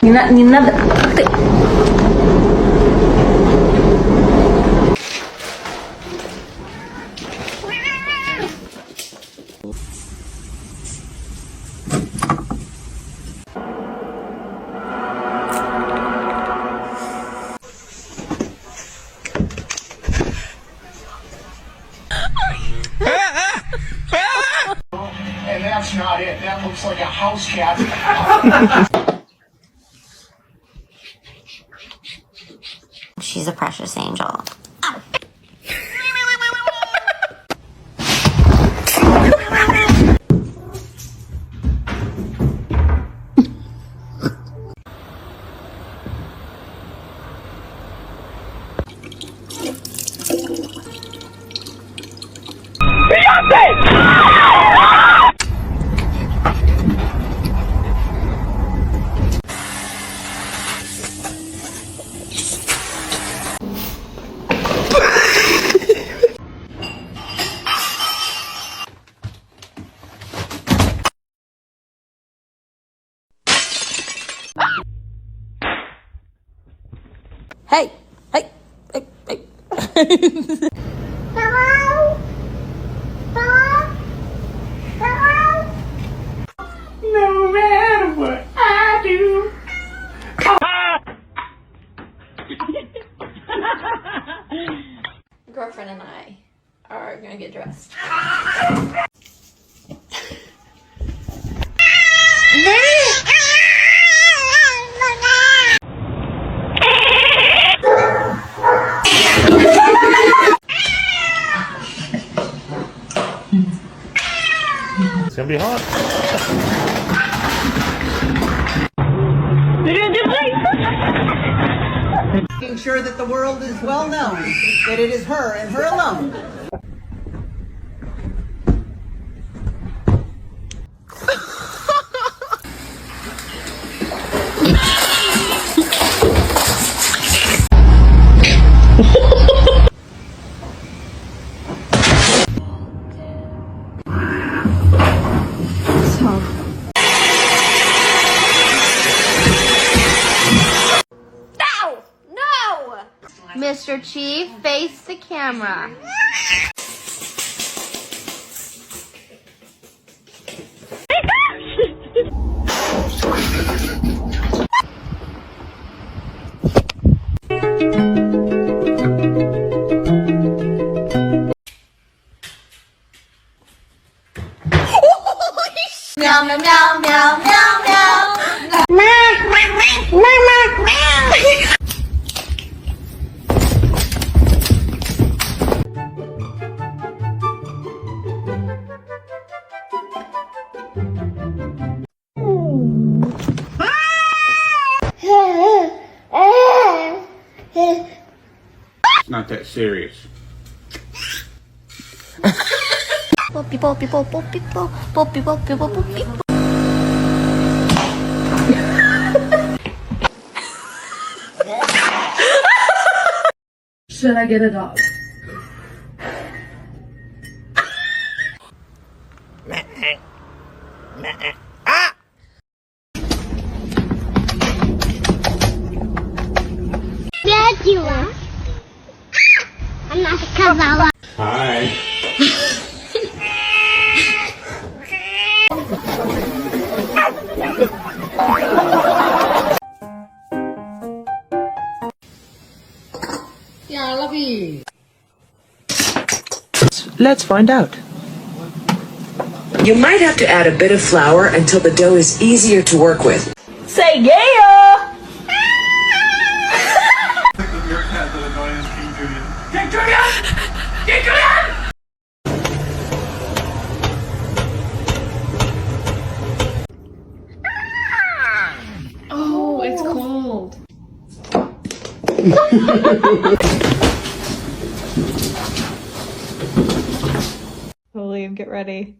你那个对。And that's not it. That looks like a house cat. She's a precious angel. Hey, hey, hey, hey. Hello? Hello? Hello? No matter what I do. Girlfriend and I are gonna get dressed. It's gonna be hot. Making sure that the world is well known that it is her and her alone. No! Mr. Chief, face the camera. Meow, meow, meow, meow, meow, meow. It's not that serious. Poppy, poppy, poppy, poppy, poppy, poppy, poppy. Should I get a dog? Dracula. I'm not a cavalla. Hi. Yeah, I love you. Let's find out. You might have to add a bit of flour until the dough is easier to work with. Say yeah! Your cat that annoying is King Julian. King Julian! King Julian! Oh, it's cold. William, get ready.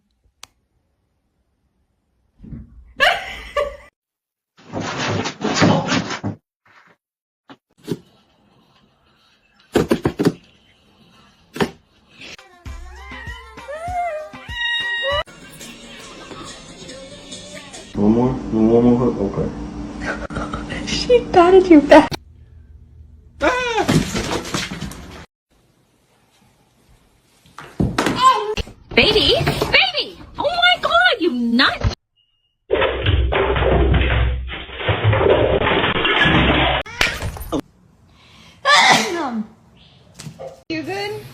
One more hook? Okay. She patted your back. Baby? Baby! Oh my god, you nut! You good?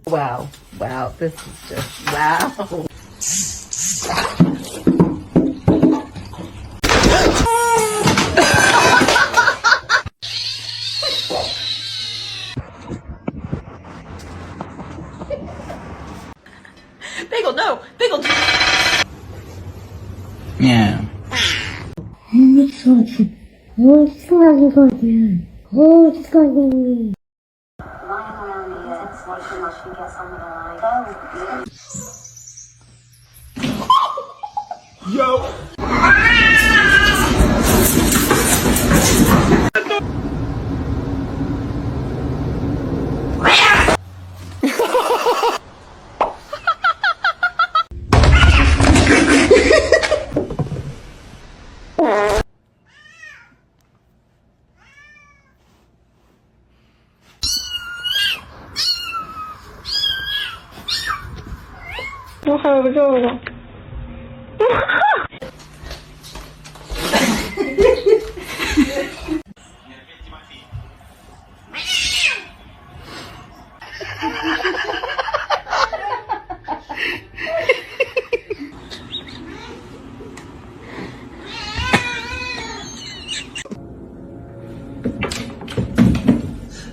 Wow. Wow. This is just wow. Bagel, no! Bagel! Yeah. Yo.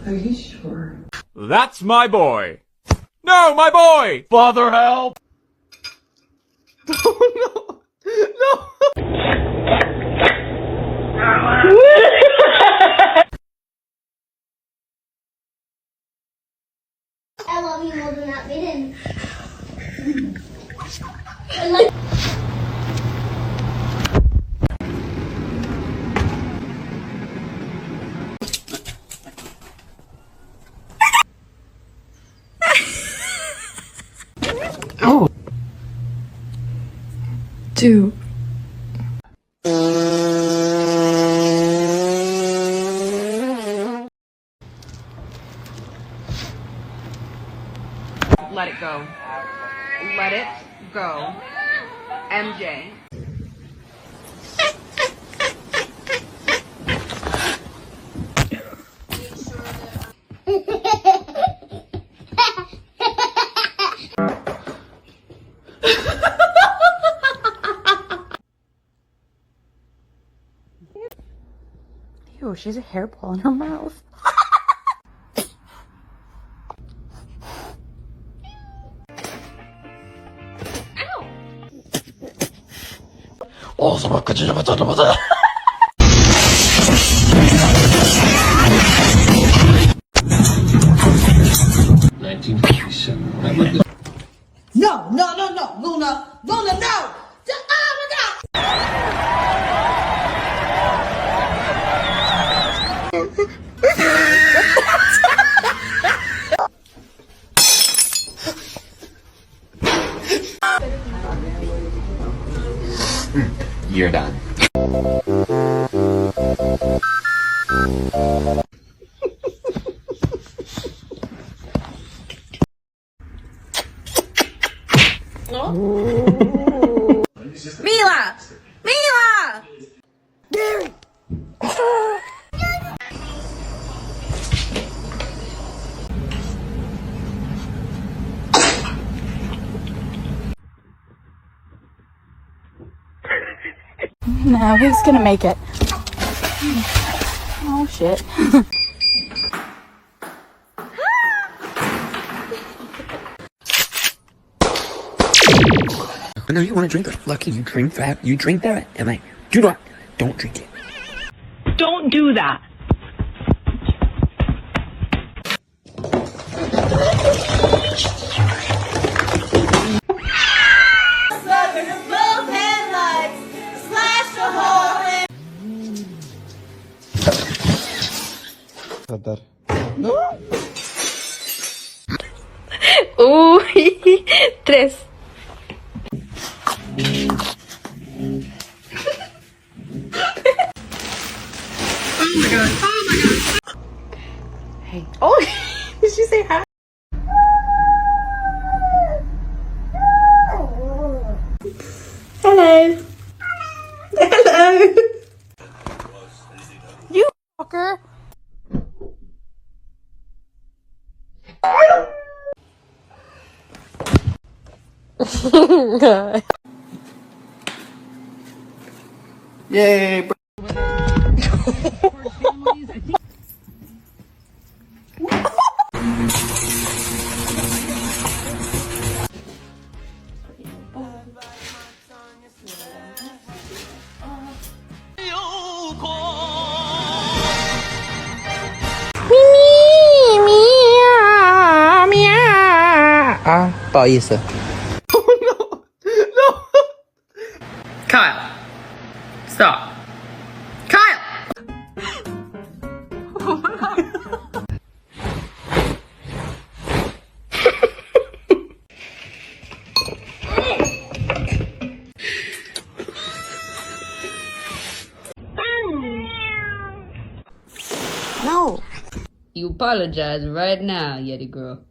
Are you sure? That's my boy. No, my boy. Father, help. Oh, no. No. I love you more than that maiden. Do. Let it go. Let it go. MJ. Ew, she has a hairball in her mouth. No, no, no, no, Luna, Luna, no! Oh my God! You're done. Mila! Mila! No, he's gonna make it. Oh shit. No, you want to drink it? Lucky you drink that. You drink that, and don't drink it. Don't do that. kadar. Tres. Hey. Oh, did she say hi? Hello. Hello. You fucker. Yay! Ah, 不好意思。 Kyle. Stop. Kyle! No. You apologize right now, Yeti girl.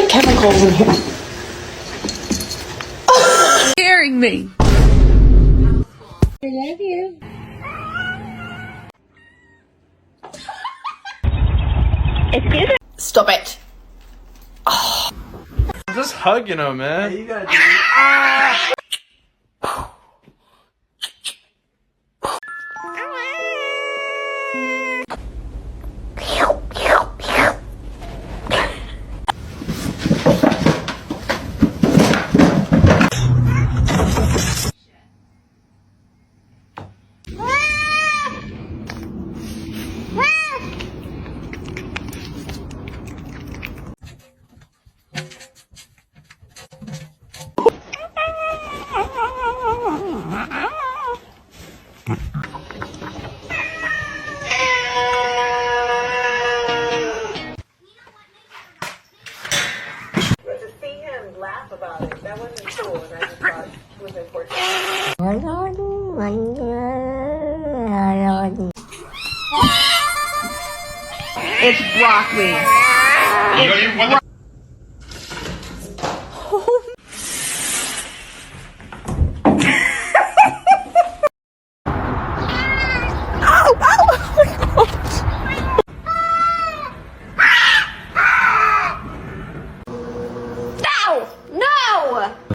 Chemicals in here. Scaring me. I love you. Excuse me. Stop it. Just hugging him, man. You gotta do it. It's broccoli. It's